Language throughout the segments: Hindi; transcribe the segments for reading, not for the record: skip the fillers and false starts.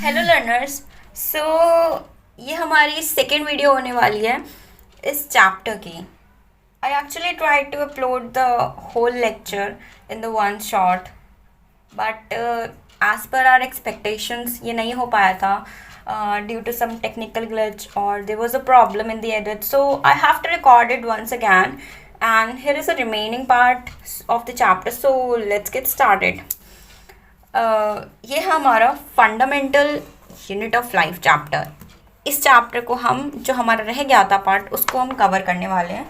Hello learners. सो ये हमारी सेकेंड वीडियो होने वाली है इस चैप्टर की। I actually try to upload the whole lecture in the one shot, but as per our expectations ये नहीं हो पाया था due to some technical glitch और there was a problem in the edit, so I have to record it once again and here is the remaining part of the chapter, so let's get started. ये हमारा fundamental unit of life chapter. इस चैप्टर को हम जो हमारा रह गया था पार्ट उसको हम कवर करने वाले हैं।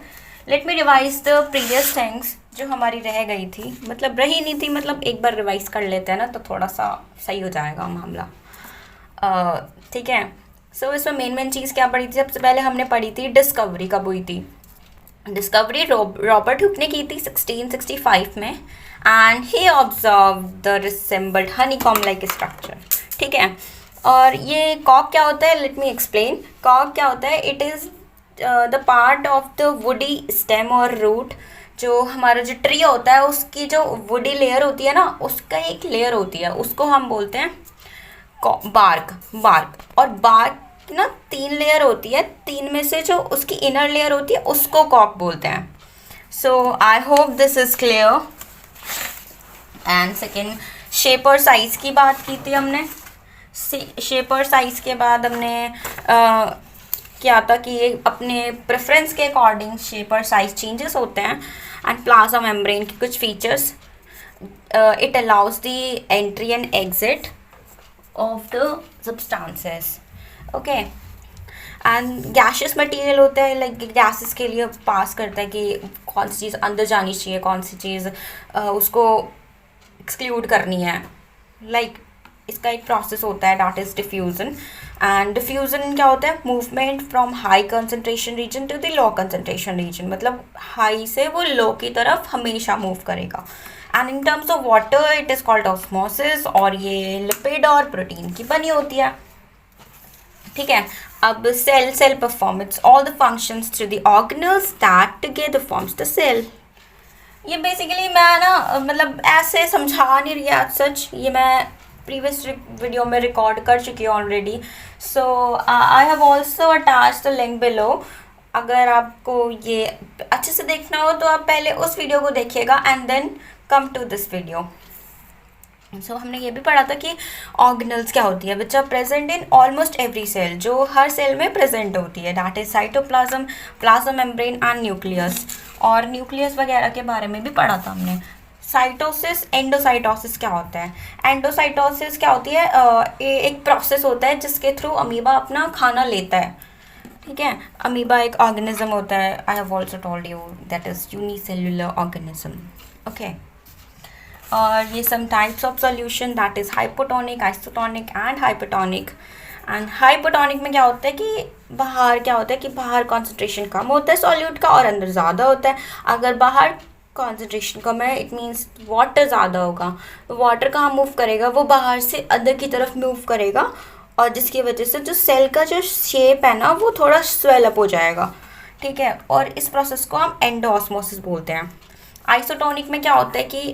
Let me revise the previous things जो हमारी रह गई थी, मतलब रही नहीं थी, मतलब एक बार रिवाइज कर लेते हैं ना तो थोड़ा सा सही हो जाएगा मामला। ठीक है। सो इसमें मेन चीज़ क्या पढ़ी थी? सबसे पहले हमने पढ़ी थी डिस्कवरी कब हुई थी। डिस्कवरी रॉबर्ट हुक ने की थी 1665 में, and he observe the resembled honeycomb like structure. ठीक है। और ये कॉक क्या होता है? Let me explain. कॉक क्या होता है? It is the part of the woody stem और रूट। जो हमारा जो ट्री होता है उसकी जो वुडी लेयर होती है ना, उसका एक लेयर होती है, उसको हम बोलते हैं बार्क। और बार्क ना 3 लेयर होती है, 3 में से जो उसकी इनर लेयर होती है उसको कॉक बोलते हैं। So I hope this is clear. And second, shape और साइज़ की बात की थी हमने। शेप और साइज़ के बाद हमने क्या था कि ये अपने प्रेफरेंस के अकॉर्डिंग शेप और साइज़ चेंजेस होते हैं। एंड प्लाज्मा मेम्ब्रेन के कुछ features, it allows the entry and exit of the substances. Okay. And gaseous material होता है, लाइक गैसेस के लिए पास करता है कि कौन सी चीज़ अंदर जानी चाहिए, कौन सी चीज़ उसको एक्सक्लूड करनी है। लाइक इसका एक प्रोसेस होता है, that is diffusion. And diffusion क्या होता है? Movement from high concentration region to the low concentration region, मतलब हाई से वो लो की तरफ हमेशा मूव करेगा। And in terms of water it is called osmosis, और ये लिपिड और प्रोटीन की बनी होती है। ठीक है। अब cell performance all the functions through the organelles that together forms the cell. ये बेसिकली मैं ना मतलब ऐसे समझा नहीं रही आज सच, ये मैं प्रीवियस वीडियो में रिकॉर्ड कर चुकी हूँ already. So I have also attach the link below. अगर आपको ये अच्छे से देखना हो तो आप पहले उस वीडियो को देखिएगा and then come to this video. सो हमने ये भी पढ़ा था कि ऑर्गेनल्स क्या होती है, which are present in almost every cell, जो हर सेल में प्रेजेंट होती है, that is cytoplasm, plasma membrane and nucleus. और न्यूक्लियस वगैरह के बारे में भी पढ़ा था हमने। साइटोसिस, एंडोसाइटोसिस क्या होता है? एंडोसाइटोसिस क्या होती है? एक प्रोसेस होता है जिसके थ्रू अमीबा अपना खाना लेता है। ठीक है। अमीबा एक ऑर्गेनिज्म होता है, I have also told you that is unicellular organism. Okay. और ये some types of solution, that is hypotonic, isotonic and hypotonic. And hypotonic में क्या होता है कि बाहर क्या होता है कि बाहर कॉन्सेंट्रेशन कम होता है सॉल्यूट का और अंदर ज़्यादा होता है। अगर बाहर कॉन्सेंट्रेशन कम है इट मीन्स वाटर ज़्यादा होगा, तो वाटर कहाँ मूव करेगा? वो बाहर से अंदर की तरफ मूव करेगा, और जिसकी वजह से जो सेल का जो शेप है ना वो थोड़ा स्वेल अप हो जाएगा। ठीक है। और इस प्रोसेस को हम एंडोऑस्मोसिस बोलते हैं। आइसोटोनिक में क्या होता है कि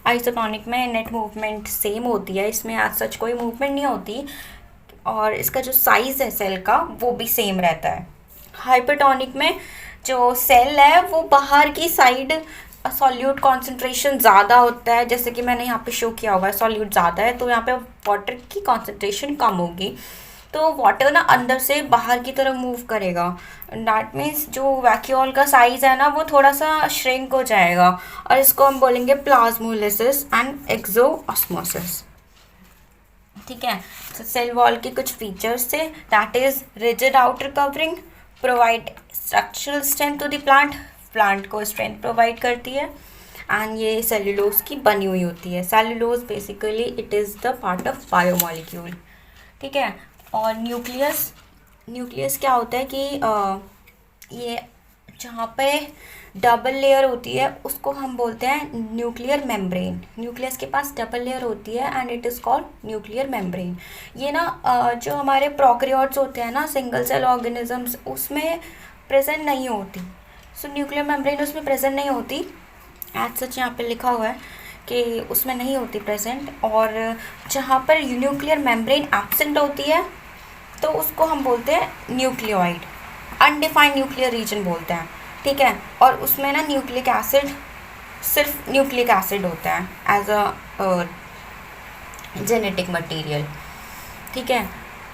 आइसोटोनिक में नेट मूवमेंट सेम होती है, इसमें आज सच कोई मूवमेंट नहीं होती, और इसका जो साइज़ है सेल का वो भी सेम रहता है। हाइपरटोनिक में जो सेल है वो बाहर की साइड सॉल्यूट कॉन्सेंट्रेशन ज़्यादा होता है, जैसे कि मैंने यहाँ पे शो किया हुआ है, सॉल्यूट ज़्यादा है तो यहाँ पे वाटर की कॉन्सेंट्रेशन कम होगी, तो वाटर ना अंदर से बाहर की तरफ मूव करेगा। दैट मीन्स जो वैक्यूल का साइज़ है ना वो थोड़ा सा श्रिंक हो जाएगा, और इसको हम बोलेंगे प्लाज्मोलिसिस एंड एक्सोऑस्मोसिस। ठीक है। तो सेल वॉल के कुछ फीचर्स थे, that is rigid outer covering provide structural strength to the plant को स्ट्रेंथ प्रोवाइड करती है। एंड ये सेल्यूलोज की बनी हुई होती है। Cellulose basically it is the part of biomolecule. ठीक है। और न्यूक्लियस क्या होता है कि ये जहाँ पे डबल लेयर होती है उसको हम बोलते हैं न्यूक्लियर मेम्ब्रेन। न्यूक्लियस के पास डबल लेयर होती है and it is called nuclear membrane. ये ना जो हमारे प्रोकैरियोट्स होते हैं ना, सिंगल सेल ऑर्गेनिजम्स, उसमें प्रेजेंट नहीं होती। सो न्यूक्लियर मेम्ब्रेन उसमें प्रेजेंट नहीं होती। एज सच यहाँ पे लिखा हुआ है कि उसमें नहीं होती प्रेजेंट, और जहाँ पर न्यूक्लियर मेम्ब्रेन एब्सेंट होती है तो उसको हम बोलते हैं न्यूक्लियोइड, अनडिफाइंड न्यूक्लियर रीजन बोलते हैं, ठीक है। और उसमें ना न्यूक्लिक एसिड, सिर्फ न्यूक्लिक एसिड होता है एज अ जेनेटिक मटेरियल, ठीक है।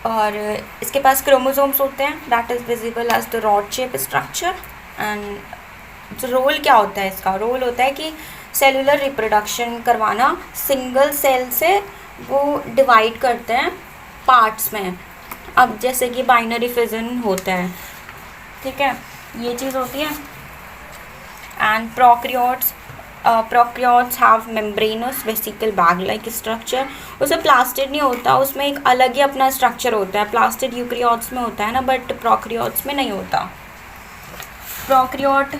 और इसके पास क्रोमोसोम्स होते हैं, that is visible as the rod shape structure. And role क्या होता है इसका, रोल होता है कि सेलुलर रिप्रोडक्शन करवाना, सिंगल सेल से वो डिवाइड करते हैं पार्ट्स में, अब जैसे कि बाइनरी फिजन होता है, ठीक है, ये चीज़ होती है। And prokaryotes have membranes vesicle bag like structure, उसमें प्लास्टिड नहीं होता, उसमें एक अलग ही अपना स्ट्रक्चर होता है, प्लास्टिड यूक्रियोट्स में होता है ना, बट प्रोक्रियोट्स में नहीं होता। प्रोक्रियोट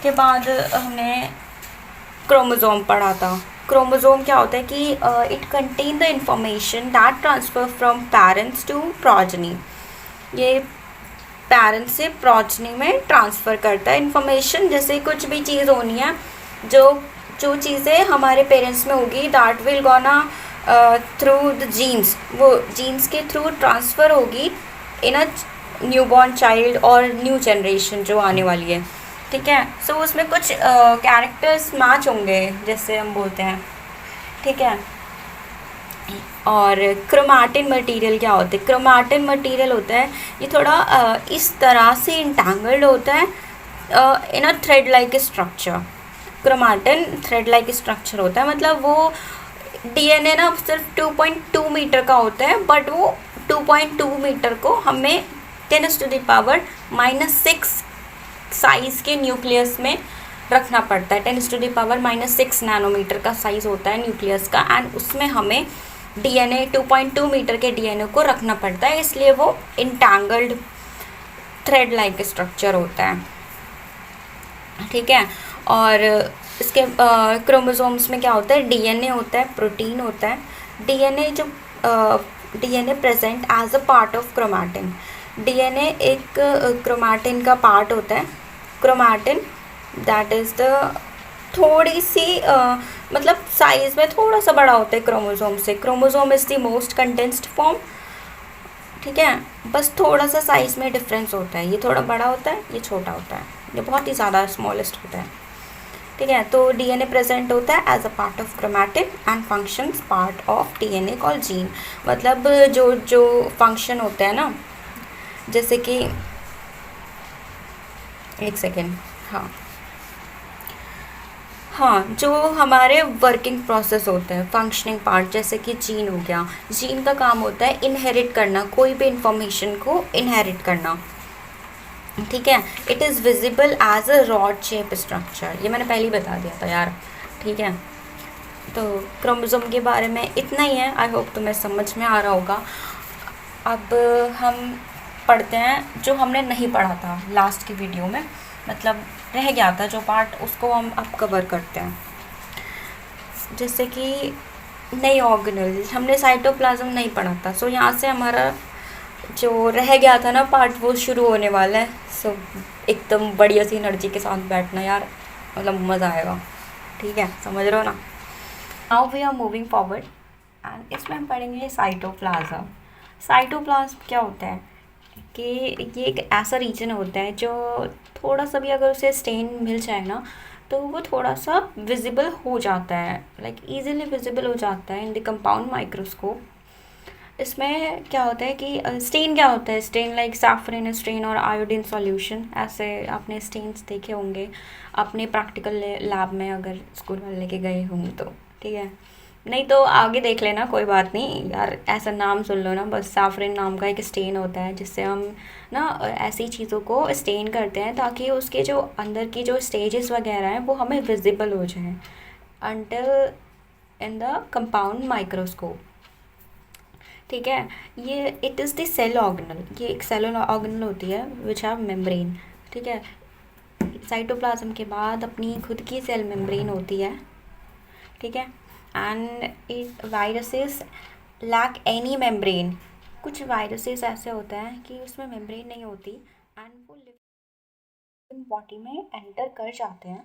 के बाद हमने क्रोमोसोम पढ़ा था। क्रोमोसोम क्या होता है कि it contain the information that transfer from parents to progeny, ये पेरेंट्स से प्रोजनी में ट्रांसफ़र करता है इन्फॉर्मेशन। जैसे कुछ भी चीज़ होनी है, जो जो चीज़ें हमारे पेरेंट्स में होगी that will gonna through the genes, वो जीन्स के थ्रू ट्रांसफ़र होगी इन अ न्यूबॉर्न चाइल्ड और न्यू जनरेशन जो आने वाली है, ठीक है। सो उसमें कुछ कैरेक्टर्स मैच होंगे जैसे हम बोलते हैं, ठीक है। और क्रोमैटिन मटेरियल क्या होता है, क्रोमैटिन मटेरियल होता है ये थोड़ा इस तरह से इंटैंगल्ड होता है in a thread like structure. Chromatin thread like structure होता है, मतलब वो डीएनए ना सिर्फ 2.2 मीटर का होता है, बट वो 2.2 मीटर को हमें 10⁻⁻⁶ साइज़ के न्यूक्लियस में रखना पड़ता है। 10⁻⁻⁶ नैनोमीटर का साइज़ होता है न्यूक्लियस का, एंड उसमें हमें डीएनए 2.2 मीटर के डीएनए को रखना पड़ता है, इसलिए वो इंटैंगल्ड थ्रेड लाइक स्ट्रक्चर होता है, ठीक है। और इसके क्रोमोसोम्स में क्या होता है, डीएनए होता है, प्रोटीन होता है। डीएनए जो DNA present as a part of chromatin, DNA एक क्रोमैटिन का पार्ट होता है। क्रोमैटिन दैट इज़ द थोड़ी सी मतलब साइज़ में थोड़ा सा बड़ा होता है क्रोमोसोम से। Chromosome is the most condensed form, ठीक है, बस थोड़ा सा साइज़ में डिफरेंस होता है, ये थोड़ा बड़ा होता है, ये छोटा होता है, ये बहुत ही ज़्यादा स्मॉलेस्ट होता है, ठीक है। तो डीएनए प्रेजेंट होता है as a part of chromatin and functions part of DNA called gene, मतलब जो जो फंक्शन होता है ना, जैसे कि एक सेकेंड, हाँ जो हमारे वर्किंग प्रोसेस होते हैं, फंक्शनिंग पार्ट, जैसे कि जीन हो गया, जीन का काम होता है इनहेरिट करना, कोई भी इंफॉर्मेशन को इनहेरिट करना, ठीक है। It is visible as a rod shape structure, ये मैंने पहले ही बता दिया था यार, ठीक है। तो क्रोमोसोम के बारे में इतना ही है, आई होप तुम्हें समझ में आ रहा होगा। अब हम पढ़ते हैं जो हमने नहीं पढ़ा था लास्ट की वीडियो में, मतलब रह गया था जो पार्ट, उसको हम अब कवर करते हैं। जैसे कि नई ऑर्गेनल, हमने साइटोप्लाज्म नहीं पढ़ा था, सो यहाँ से हमारा जो रह गया था ना पार्ट वो शुरू होने वाला है। सो एकदम बढ़िया सी एनर्जी के साथ बैठना यार, मतलब मज़ा आएगा, ठीक है, समझ रहे हो ना। Now we are moving forward and इसमें हम पढ़ेंगे साइटोप्लाज्म। साइटोप्लाज्म क्या होता है कि ये एक ऐसा रीजन होता है जो थोड़ा सा भी अगर उसे स्टेन मिल जाए ना तो वो थोड़ा सा विजिबल हो जाता है, लाइक इजीली विजिबल हो जाता है इन द कंपाउंड माइक्रोस्कोप। इसमें क्या होता है कि स्टेन क्या होता है, स्टेन लाइक सैफरन स्टेन और आयोडीन सॉल्यूशन, ऐसे आपने स्टेन्स देखे होंगे अपने प्रैक्टिकल लैब में अगर स्कूल में लेके गए होंगे तो, ठीक है, नहीं तो आगे देख लेना, कोई बात नहीं यार, ऐसा नाम सुन लो ना बस। सैफरन नाम का एक स्टेन होता है जिससे हम ना ऐसी चीज़ों को स्टेन करते हैं ताकि उसके जो अंदर की जो स्टेजेस वगैरह हैं वो हमें विजिबल हो जाएं until in the compound microscope, ठीक है। ये it is the cell organelle, ये एक सेल ऑर्गेनल होती है विच हैव मेम्ब्रेन, ठीक है। साइटोप्लाज्म के बाद अपनी खुद की सेल मेम्ब्रेन होती है, ठीक है। And it viruses lack any membrane, कुछ वायरसेस ऐसे होते हैं कि उसमें मेम्ब्रेन नहीं होती एंड वो बॉडी में एंटर कर जाते हैं।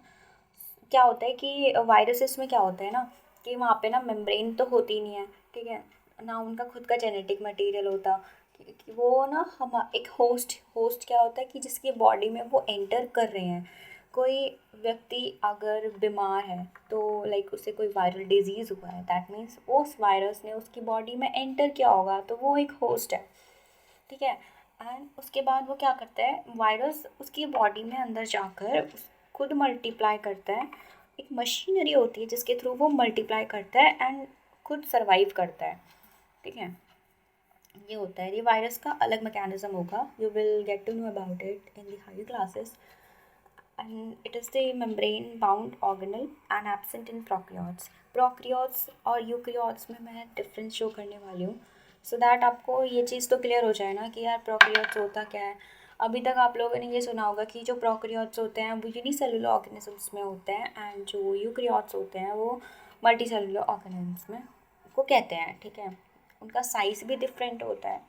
क्या होता है कि वायरसेस में क्या होता है ना कि वहाँ पे ना मेम्ब्रेन तो होती नहीं है, ठीक है ना, उनका खुद का जेनेटिक मटेरियल होता कि वो ना हम एक होस्ट क्या होता है कि जिसकी बॉडी में वो एंटर कर रहे हैं। कोई व्यक्ति अगर बीमार है तो लाइक उसे कोई वायरल डिजीज़ हुआ है, दैट मीन्स उस वायरस ने उसकी बॉडी में एंटर किया होगा, तो वो एक होस्ट है, ठीक है। एंड उसके बाद वो क्या करता है, वायरस उसकी बॉडी में अंदर जाकर खुद मल्टीप्लाई करता है। एक मशीनरी होती है जिसके थ्रू वो मल्टीप्लाई करता है एंड खुद सरवाइव करता है, ठीक है। ये होता है, ये वायरस का अलग मैकेनिज्म होगा, you will get to know about it in the higher classes. And it is the membrane bound organelle and absent in prokaryotes और यूकैरियोट्स में मैं डिफरेंस शो करने वाली हूँ, सो दैट आपको ये चीज़ तो क्लियर हो जाए ना कि यार प्रोकैरियोट्स होता क्या है। अभी तक आप लोगों ने ये सुना होगा कि जो प्रोकैरियोट्स होते हैं वो यूनिसेलुलर ऑर्गेनिजम्स में होते हैं एंड जो यूकैरियोट्स होते हैं वो मल्टीसेलुलर ऑर्गेनिजम्स में को कहते हैं, ठीक है। उनका साइज़ भी डिफरेंट होता है,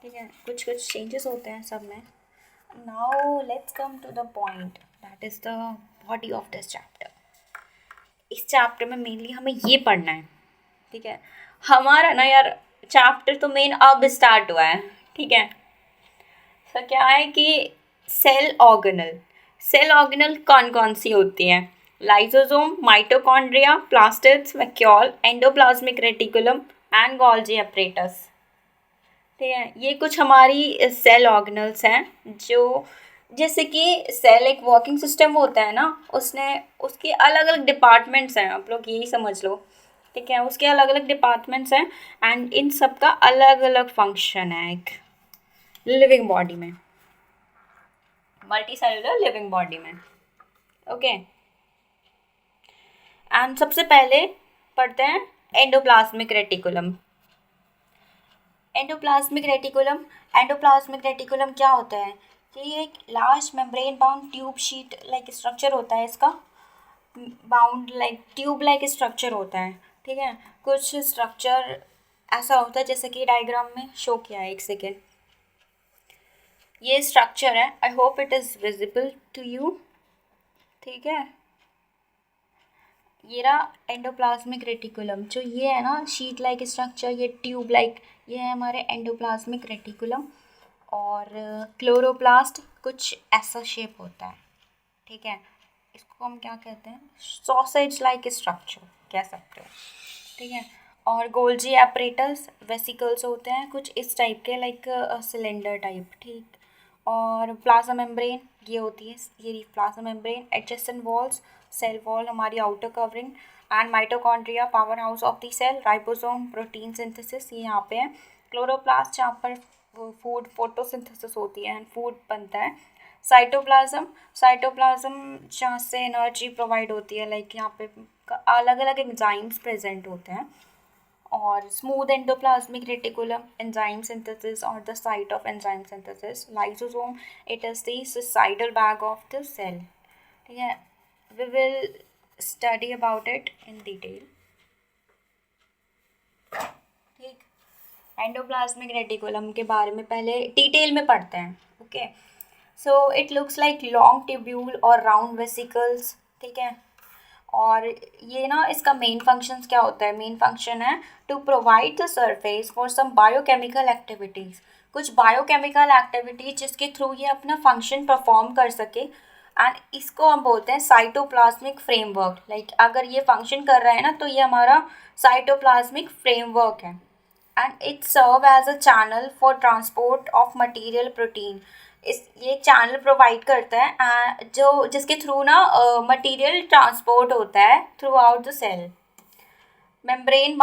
ठीक है, कुछ चेंजेस होते हैं सब में। Now let's come to the point, that is the body of this chapter. इस चैप्टर में मेनली हमें ये पढ़ना है, ठीक है। हमारा ना यार चैप्टर तो मेन अब स्टार्ट हुआ है, ठीक है। तो क्या है कि सेल ऑर्गेनल कौन कौन सी होती हैं? Lysosome, mitochondria, plastids, vacuole, endoplasmic reticulum and Golgi apparatus, ठीक है। ये कुछ हमारी सेल ऑर्गेनल्स हैं, जो जैसे कि सेल एक वर्किंग सिस्टम होता है ना, उसने उसके अलग अलग डिपार्टमेंट्स हैं, आप लोग यही समझ लो, ठीक है। उसके अलग अलग डिपार्टमेंट्स हैं एंड इन सब का अलग अलग फंक्शन है एक लिविंग बॉडी में, मल्टी सेलुलर लिविंग बॉडी में, ओके। एंड सबसे पहले पढ़ते हैं एंडोप्लाज्मिक रेटिकुलम। एंडोप्लाज्मिक रेटिकुलम क्या होता है कि ये एक large membrane bound tube sheet like structure होता है, इसका bound like tube like structure होता है, ठीक है। कुछ स्ट्रक्चर ऐसा होता है जैसे कि डायग्राम में शो किया है, एक सेकेंड, ये स्ट्रक्चर है, I hope it is visible to you, ठीक है। ये रहा एंडोप्लाज्मिक रेटिकुलम, जो ये है ना शीट लाइक स्ट्रक्चर, ये ट्यूब लाइक, ये है हमारे एंडोप्लाज्मिक रेटिकुलम। और क्लोरोप्लास्ट कुछ ऐसा शेप होता है, ठीक है। इसको हम क्या कहते हैं, सॉसेज लाइक स्ट्रक्चर कह सकते हो, ठीक है। और गोल्जी एपरेटस वेसिकल्स होते हैं कुछ इस टाइप के, लाइक सिलेंडर टाइप, ठीक। और प्लाज्मा मेम्ब्रेन ये होती है, ये plasma membrane, adjacent walls, cell wall हमारी outer covering, and mitochondria power house of the cell, ribosome protein synthesis ये यहाँ पे है, क्लोरोप्लास्ट जहाँ पर फूड फोटोसिंथेसिस होती है एंड फूड बनता है, साइटोप्लाज्म जहाँ से एनर्जी प्रोवाइड होती है, लाइक यहाँ पे अलग अलग एंजाइम्स प्रेजेंट होते हैं। और smooth endoplasmic reticulum enzyme synthesis और the site of enzyme synthesis, lysosome it is the suicidal bag of the cell, ठीक है। We will study about it in detail, ठीक। एंडोप्लाज्मिक रेटिकुलम के बारे में पहले डिटेल में पढ़ते हैं, okay. So it looks like long tubule और राउंड वेसिकल्स, ठीक है। और ये ना इसका मेन फंक्शंस क्या होता है, मेन फंक्शन है to provide the surface for some biochemical activities, कुछ बायोकेमिकल एक्टिविटीज जिसके थ्रू ये अपना फंक्शन परफॉर्म कर सके, एंड इसको हम बोलते हैं साइटोप्लाज्मिक फ्रेमवर्क। लाइक अगर ये फंक्शन कर रहा है ना तो ये हमारा साइटोप्लाज्मिक फ्रेमवर्क है, and it serve as a channel for transport of material protein. इस ये चैनल प्रोवाइड करता है जो जिसके थ्रू ना मटेरियल ट्रांसपोर्ट होता है throughout the cell. Membrane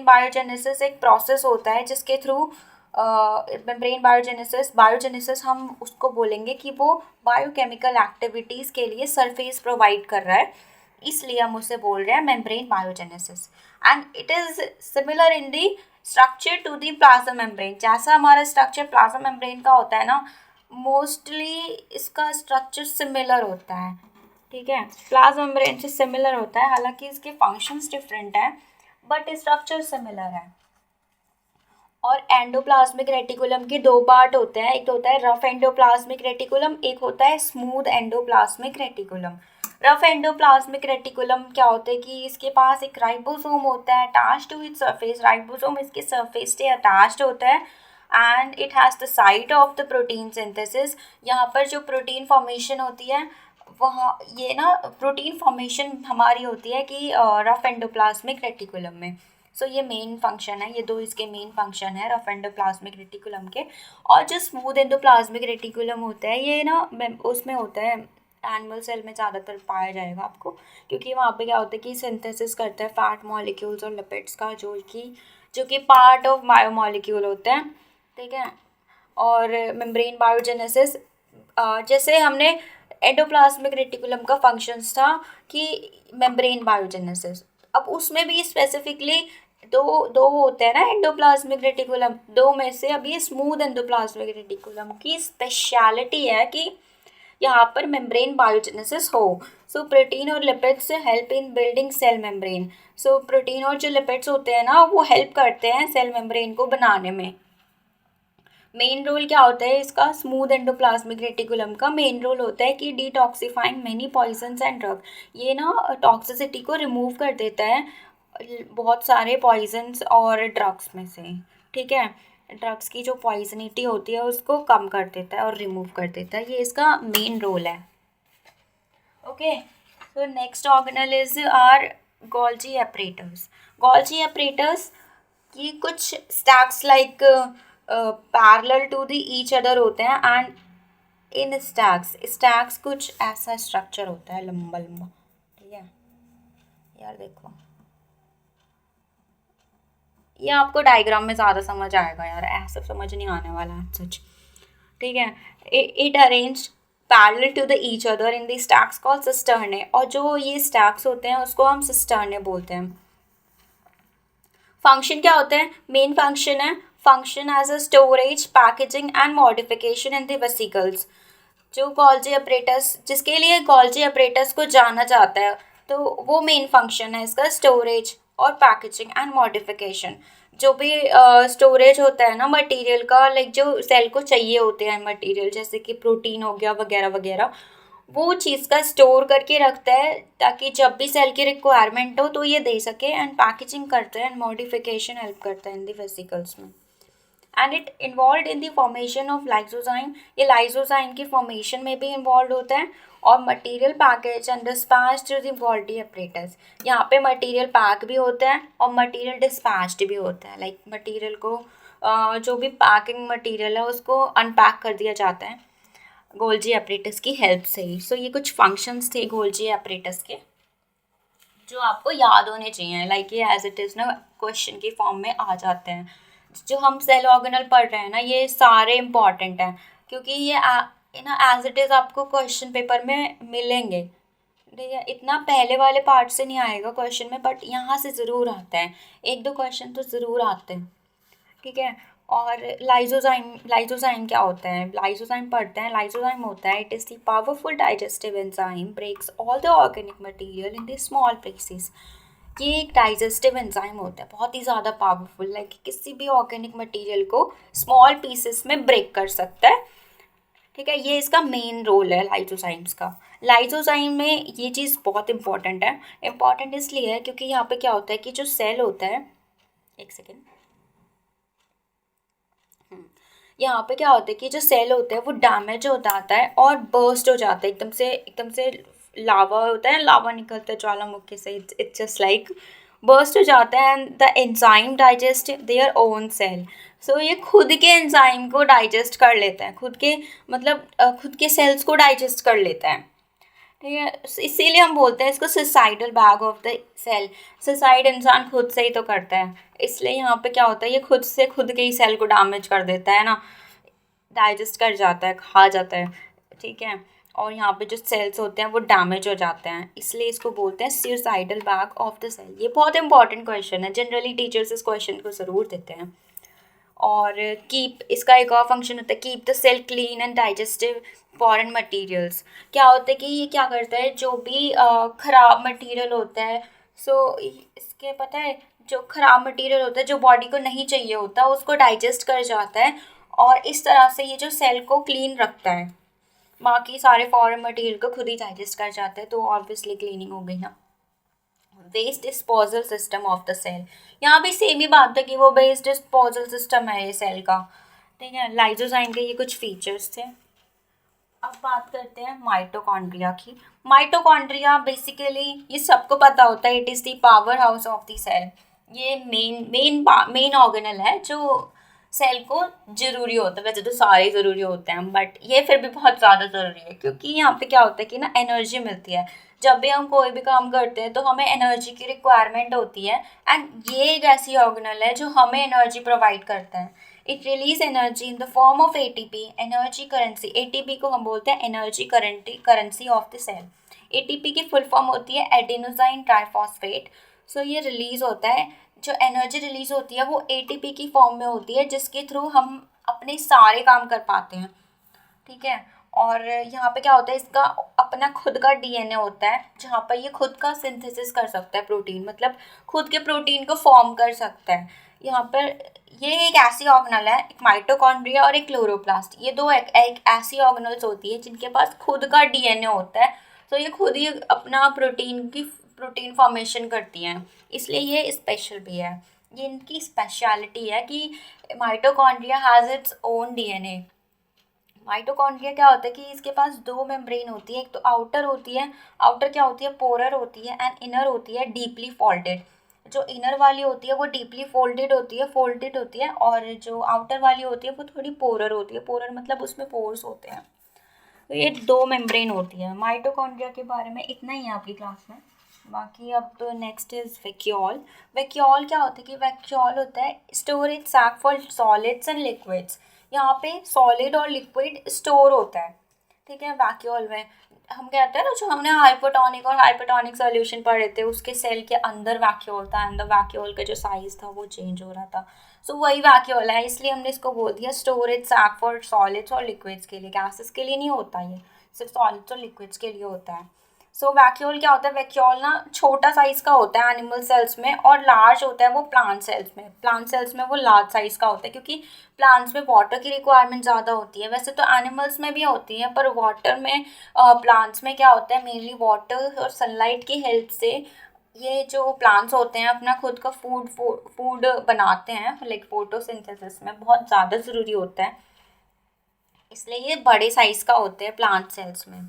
biogenesis एक प्रोसेस होता है जिसके थ्रू मेम्ब्रेन बायोजेनेसिस हम उसको बोलेंगे कि वो बायोकेमिकल एक्टिविटीज़ के लिए सरफेस प्रोवाइड कर रहा है, इसलिए हम उसे बोल रहे हैं membrane biogenesis. And it is similar in the structure to the plasma membrane, जैसा हमारा स्ट्रक्चर प्लाज्मा मेम्ब्रेन का होता है ना, मोस्टली इसका स्ट्रक्चर सिमिलर होता है, ठीक है। प्लाज्मा मेम्ब्रेन से सिमिलर होता है, हालांकि इसके फंक्शंस डिफरेंट हैं बट स्ट्रक्चर सिमिलर है। और एंडोप्लाज्मिक रेटिकुलम के दो पार्ट होते हैं, एक होता है रफ एंडोप्लाज्मिक रेटिकुलम, एक होता है smooth endoplasmic reticulum. Rough endoplasmic reticulum क्या होता है कि इसके पास एक राइबोसोम होता है attach to its surface, ribosome इसके सरफेस से अटैच्ड होता है and it has the site of the protein synthesis. यहाँ पर जो प्रोटीन फॉर्मेशन होती है वहाँ ये ना प्रोटीन फॉर्मेशन हमारी होती है कि रफ एंडोप्लाज्मिक रेटिकुलम में। सो ये मेन फंक्शन है, ये दो इसके मेन फंक्शन है रफ एंडोप्लाज्मिक रेटिकुलम के। और जो स्मूथ एंडोप्लाज्मिक रेटिकुलम होता है ये ना उसमें होता है एनिमल सेल में ज़्यादातर पाया जाएगा आपको, क्योंकि वहाँ पे क्या होता है कि सिंथेसिस करता है फैट मॉलिक्यूल्स और लिपिड्स का, जो कि पार्ट ऑफ बायोमॉलिक्यूल होते हैं, ठीक है। और मेम्ब्रेन बायोजेनेसिस, जैसे हमने एंडोप्लाज्मिक रेटिकुलम का फंक्शंस था कि मेम्ब्रेन बायोजेनेसिस, अब उसमें भी स्पेसिफिकली दो दो होते हैं ना एंडोप्लाज्मिक रेटिकुलम, दो में से अब ये स्मूथ एंडोप्लाज्मिक रेटिकुलम की स्पेशलिटी है कि यहाँ पर मेम्ब्रेन बायोजेनेसिस हो। सो प्रोटीन और lipids help in building cell membrane. So protein और जो लिपिड्स होते हैं ना वो हेल्प करते हैं सेल मेम्ब्रेन को बनाने में। मेन रोल क्या होता है इसका, स्मूथ एंडोप्लाज्मिक रेटिकुलम का मेन रोल होता है कि detoxifying many poisons and drug, ये ना टॉक्सिसिटी को रिमूव कर देता है बहुत सारे पॉइजन्स और ड्रग्स में से, ठीक है। ड्रग्स की जो पॉइजनिटी होती है उसको कम कर देता है और रिमूव कर देता है, ये इसका मेन रोल है। Okay, so next organelle is our Golgi apparatus. Golgi apparatus की कुछ stacks like parallel to the each other होते हैं and in stacks कुछ ऐसा structure होता है लंबा लंबा, ठीक है। यार देखो ये आपको डायग्राम में ज़्यादा समझ आएगा यार, ऐसा समझ नहीं आने वाला है सच, ठीक है। It arrange parallel to the each other in the stacks called cisternae, और जो ये स्टैक्स होते हैं उसको हम सिस्टर्ने बोलते हैं। फंक्शन क्या होता है, मेन फंक्शन है function as a storage, packaging and modification in the vesicles. जो गोल्जी अपरेटस, जिसके लिए गोल्जी अपरेटस को जाना जाता है, तो वो मेन फंक्शन है इसका स्टोरेज और पैकेजिंग एंड मॉडिफिकेशन। जो भी स्टोरेज होता है ना मटेरियल का, लाइक जो सेल को चाहिए होते हैं मटेरियल, जैसे कि प्रोटीन हो गया वगैरह वगैरह, वो चीज़ का स्टोर करके रखता है ताकि जब भी सेल की रिक्वायरमेंट हो तो ये दे सके। एंड पैकेजिंग करता है एंड मॉडिफिकेशन हेल्प करता है इन द वेसिकल्स में। And it involve in the formation of lysozyme, ये लाइसोजाइम की फॉर्मेशन में भी इन्वॉल्व होता है। और material package and dispatch through the Golgi apparatus, यहाँ पे मटेरियल पैक भी होता है और मटेरियल डिस्पैच्ड भी होता है, लाइक मटेरियल को जो भी पैकिंग मटेरियल है उसको अनपैक कर दिया जाता है गोल्जी अपरेटस की हेल्प से ही। सो ये कुछ फंक्शंस थे गोल्जी अपरेटस के जो आपको याद होने चाहिए, लाइक ये एज इट इज़ ना क्वेश्चन की फॉर्म में आ जाते हैं। जो हम सेल ऑर्गेनल पढ़ रहे हैं ना ये सारे इम्पॉर्टेंट हैं, क्योंकि ये ना एज इट इज़ आपको क्वेश्चन पेपर में मिलेंगे, ठीक है। इतना पहले वाले पार्ट से नहीं आएगा क्वेश्चन में, बट यहाँ से ज़रूर आता है, एक दो क्वेश्चन तो ज़रूर आते हैं, ठीक है। और लाइसोजाइम क्या होता है, लाइसोजाइम पढ़ते हैं। लाइसोजाइम होता है it is the powerful digestive enzyme breaks all the organic material in the small pieces. ये एक डाइजेस्टिव एंजाइम होता है बहुत ही ज़्यादा पावरफुल, लाइक किसी भी ऑर्गेनिक मटेरियल को स्मॉल पीसेस में ब्रेक कर सकता है, ठीक है। ये इसका मेन रोल है लाइसोजाइम्स का। लाइसोजाइम में ये चीज़ बहुत इंपॉर्टेंट है, इंपॉर्टेंट इसलिए है क्योंकि यहाँ पे क्या होता है कि जो सेल होता है, एक सेकेंड, यहाँ पे क्या होता है कि जो सेल होता है वो डैमेज हो जाता है और बर्स्ट हो जाता है एकदम से लावा होता है, लावा निकलता है ज्वालामुखी से, इट्स जस्ट लाइक बर्स्ट हो जाता है and the enzyme digest their own cell. So ये खुद के एंजाइम को डाइजेस्ट कर लेता है, खुद के सेल्स को डाइजेस्ट कर लेता है, ठीक है। इसीलिए हम बोलते हैं इसको suicidal bag of the cell. Suicide इंसान खुद से ही तो करता है, इसलिए यहाँ पे क्या होता है ये खुद के ही सेल को डैमेज कर देता है ना, डाइजेस्ट कर जाता है, खा जाता है, ठीक है। और यहाँ पे जो सेल्स होते हैं वो डैमेज हो जाते हैं, इसलिए इसको बोलते हैं suicidal bag of the cell. ये बहुत इंपॉर्टेंट क्वेश्चन है, जनरली टीचर्स इस क्वेश्चन को ज़रूर देते हैं। और कीप, इसका एक और फंक्शन होता है keep the cell clean and digestive foreign materials. क्या होता है कि ये क्या करता है, जो भी ख़राब मटेरियल होता है, सो इसके पता है जो ख़राब मटेरियल होता है जो बॉडी को नहीं चाहिए होता उसको डाइजेस्ट कर जाता है और इस तरह से ये जो सेल को क्लीन रखता है। बाकी सारे फॉरेन मटेरियल को खुद ही डाइजेस्ट कर जाते हैं, तो ऑब्वियसली क्लीनिंग हो गई ना। Waste disposal system of the cell, यहाँ भी सेम ही बात है कि वो वेस्ट डिस्पोजल सिस्टम है ये सेल का, ठीक है। लाइजोजाइम के ये कुछ फीचर्स थे। अब बात करते हैं माइटोकॉन्ड्रिया की। माइटोकॉन्ड्रिया बेसिकली ये सबको पता होता है, it is the power house of the cell. ये मेन ऑर्गेनल है जो सेल को ज़रूरी होता है। वैसे तो सारे ज़रूरी होते हैं, बट ये फिर भी बहुत ज़्यादा ज़रूरी है, क्योंकि यहाँ पे क्या होता है कि ना एनर्जी मिलती है। जब भी हम कोई भी काम करते हैं तो हमें एनर्जी की रिक्वायरमेंट होती है, एंड ये एक ऐसी ऑर्गेनल है जो हमें एनर्जी प्रोवाइड करता है। It release energy in the form of ATP, energy currency. ATP को हम बोलते हैं energy currency of the cell. ATP की फुल फॉर्म होती है एडेनोसाइन ट्राइफॉस्फेट। सो ये रिलीज होता है, जो एनर्जी रिलीज होती है वो एटीपी की फॉर्म में होती है, जिसके थ्रू हम अपने सारे काम कर पाते हैं, ठीक है। और यहाँ पे क्या होता है, इसका अपना खुद का डीएनए होता है, जहाँ पर ये खुद का सिंथेसिस कर सकता है प्रोटीन, मतलब खुद के प्रोटीन को फॉर्म कर सकता है। यहाँ पर ये एक ऐसी ऑर्गेनल है, एक माइटोकॉन्ड्रिया और एक क्लोरोप्लास्ट, ये दो एक ऐसी ऑर्गेनल्स होती है जिनके पास खुद का डीएनए होता है। तो ये खुद ही अपना प्रोटीन फॉर्मेशन करती हैं, इसलिए ये स्पेशल भी है। ये इनकी स्पेशलिटी है कि mitochondria has its own DNA. Mitochondria क्या होता है कि इसके पास दो मेम्ब्रेन होती है, एक तो आउटर होती है, आउटर क्या होती है, पोरर होती है, एंड इनर होती है डीपली फोल्डेड। जो इनर वाली होती है वो डीपली फोल्डेड होती है, और जो आउटर वाली होती है वो थोड़ी पोरर होती है। पोरर मतलब उसमें पोर्स होते हैं। तो ये दो मेम्ब्रेन होती है। माइटोकॉन्ड्रिया के बारे में इतना ही है आपकी क्लास में। बाकी अब तो नेक्स्ट इज वैक्यूल। वैक्यूल क्या होता है कि वैक्यूल होता है storage sac for solids and liquids. यहाँ पे सॉलिड और लिक्विड स्टोर होता है, ठीक है। वैक्यूल में हम कहते हैं ना, जो हमने हाइपोटोनिक सॉल्यूशन पढ़े थे, उसके सेल के अंदर वैक्यूल था, एंड द वैक्यूल का जो साइज था वो चेंज हो रहा था। सो वही वैक्यूल है, इसलिए हमने इसको बोल दिया स्टोरेज सैक फॉर सॉलिड्स और लिक्विड्स के लिए। गैसेस के लिए नहीं होता, ये सिर्फ सॉलिड्स और लिक्विड्स के लिए होता है। सो वैक्यूल क्या होता है, वैक्यूल ना छोटा साइज का होता है एनिमल सेल्स में, और लार्ज होता है वो प्लांट सेल्स में। प्लांट सेल्स में वो लार्ज साइज का होता है, क्योंकि प्लांट्स में वाटर की रिक्वायरमेंट ज़्यादा होती है। वैसे तो एनिमल्स में भी होती है, पर वाटर में प्लांट्स में क्या होता है, मेनली वाटर और सनलाइट की हेल्प से ये जो प्लांट्स होते हैं अपना खुद का फूड बनाते हैं, लाइक फोटोसिंथेसिस में बहुत ज़्यादा ज़रूरी होता है, इसलिए ये बड़े साइज़ का होते हैं प्लांट सेल्स में।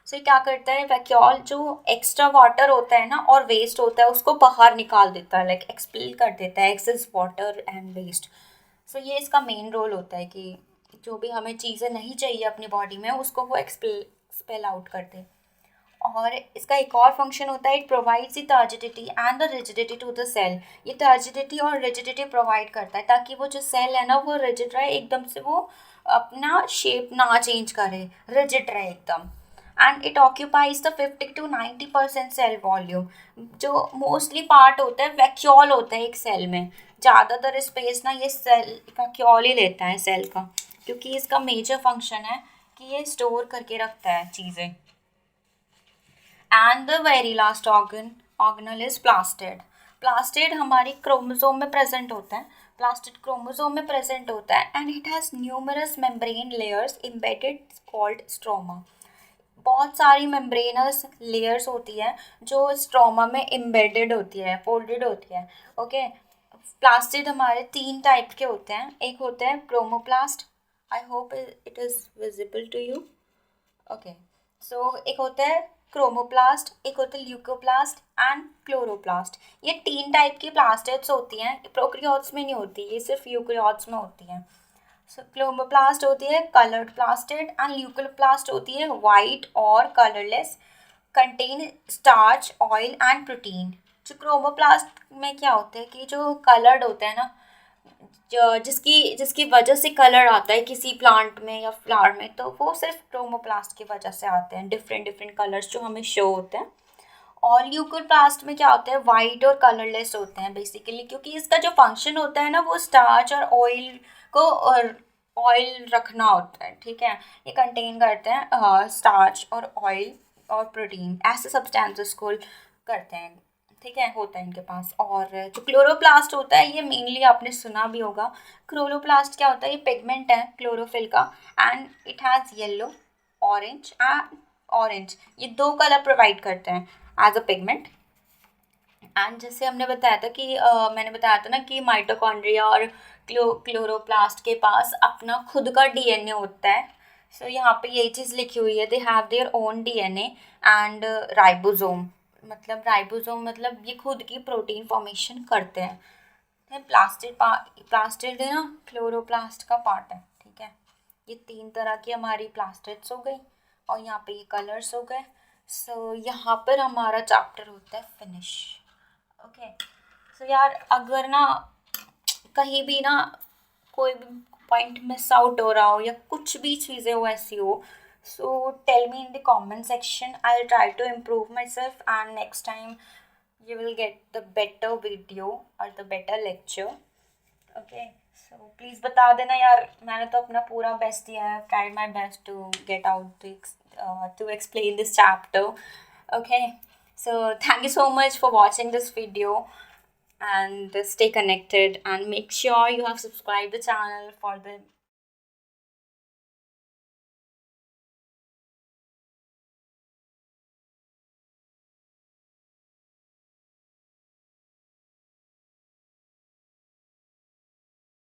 सो ये क्या करता है, वैक्यूल जो एक्स्ट्रा वाटर होता है ना और वेस्ट होता है उसको बाहर निकाल देता है, लाइक एक्सपेल कर देता है एक्सेस वाटर एंड वेस्ट। सो ये इसका मेन रोल होता है कि जो भी हमें चीज़ें नहीं चाहिए अपनी बॉडी में उसको वो एक्सपेल आउट कर दे। और इसका एक और फंक्शन होता है, it provides the turgidity and the rigidity to the cell. ये टर्जिडिटी और रिजिडिटी प्रोवाइड करता है ताकि वो जो सेल है ना वो रिजिड रहे, एकदम से वो अपना शेप ना चेंज करे, रिजिड रहे एकदम। And it occupies the 50 to 90% cell volume. जो मोस्टली पार्ट होता है वैक्यूल होता है एक सेल में, ज़्यादातर स्पेस ना ये सेल वैक्यूल ही लेता है सेल का, क्योंकि इसका मेजर फंक्शन है कि ये स्टोर करके रखता है चीज़ें। And the very last organelle is plastid. Plastid हमारी क्रोमोसोम में प्रेजेंट होता है, प्लास्टिड क्रोमोसोम में प्रेजेंट होता है, and it has numerous membrane layers embedded called stroma. बहुत सारी मेम्ब्रेनस लेयर्स होती है जो स्ट्रोमा में एम्बेडेड होती है, फोल्डेड होती है, ओके। प्लास्टिड हमारे 3 टाइप के होते हैं, एक होता है chromoplast, I hope it is visible to you, okay. So एक होता है क्रोमोप्लास्ट, एक होता है ल्यूकोप्लास्ट एंड क्लोरोप्लास्ट। ये 3 टाइप की प्लास्टिड्स होती हैं, प्रोकैरियोट्स में नहीं होती, ये सिर्फ यूकैरियोट्स में होती हैं। सो क्लोरोप्लास्ट होती है कलर्ड प्लास्टिड, एंड ल्यूकोप्लास्ट होती है वाइट और colourless, contain starch, oil and protein. जो क्रोमोप्लास्ट में क्या होता है कि जो कलर्ड होता है ना, जो जिसकी वजह से कलर आता है किसी प्लांट में या फ्लावर में, तो वो सिर्फ क्रोमोप्लास्ट की वजह से आते हैं, डिफरेंट कलर्स जो हमें शो होते हैं। और ल्यूकोप्लास्ट में क्या होता है, वाइट और कलरलेस होते हैं बेसिकली, क्योंकि इसका जो फंक्शन होता है ना वो स्टार्च और ऑयल को ऑयल रखना होता है, ठीक है। ये कंटेन करते हैं स्टार्च और ऑयल और प्रोटीन, ऐसे सब्सटेंसेस को करते हैं, ठीक है, होता है इनके पास। और जो क्लोरोप्लास्ट होता है ये मेनली आपने सुना भी होगा। क्लोरोप्लास्ट क्या होता है, ये पिगमेंट है क्लोरोफिल का, and it has yellow orange and orange, ये 2 कलर प्रोवाइड करते हैं एज अ पिगमेंट। एंड जैसे हमने बताया था कि मैंने बताया था ना कि माइटोकॉन्ड्रिया और क्लोरोप्लास्ट के पास अपना खुद का डीएनए होता है। सो यहाँ पे यही चीज़ लिखी हुई है, they have their own DNA and ribosome, मतलब राइबोसोम मतलब ये खुद की प्रोटीन फॉर्मेशन करते हैं। प्लास्टिड है ना, क्लोरोप्लास्ट का पार्ट है, ठीक है। ये 3 तरह की हमारी प्लास्टिड्स हो गई और यहाँ पे ये कलर्स हो गए। सो यहाँ पर हमारा चैप्टर होता है फिनिश। ओके, सो यार अगर ना कहीं भी ना कोई भी पॉइंट मिस आउट हो रहा हो या कुछ भी चीज़ें हो ऐसी हो, so tell me in the comment section, I will try to improve myself and next time you will get the better video or the better lecture. Okay, so please बता देना यार, मैंने तो अपना पूरा बेस्ट दिया है, tried my best to get out to explain this chapter. Okay, so thank you so much for watching this video and stay connected and make sure you have subscribed the channel for the